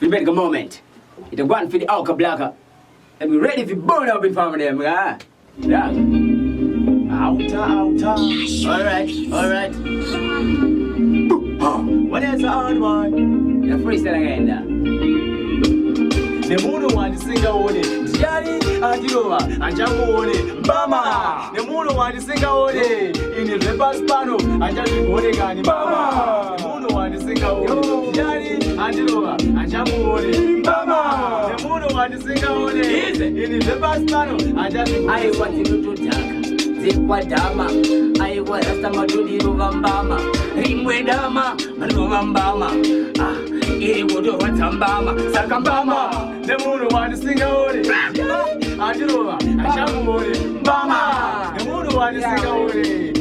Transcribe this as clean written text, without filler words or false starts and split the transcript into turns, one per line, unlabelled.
We make a moment. It's one for the Alka Blacker. And we ready to burn up in front of them, yeah? Yeah. Outer. Alright.
What is the hard one?
The freestyle again, yeah.
The moon one to sing on it. Gianni, Adilova, and Jago on it. Bama. The moon one to sing on it. In the reverse panel, and Jago on it. Bama. The moon one to sing on it. Gianni, Adilova, and Jago on it. Bama. The moon one to sing on it. In the reverse panel, and Jago.
I want you to talk. Dama, I was a summer to the Rugambama, Rimwe Dama, and Rugambama. It would do what Sambama,
Sakambama, the moon one to sing on it. Adilova, and Jago on it. Bama, the moon one to sing on it.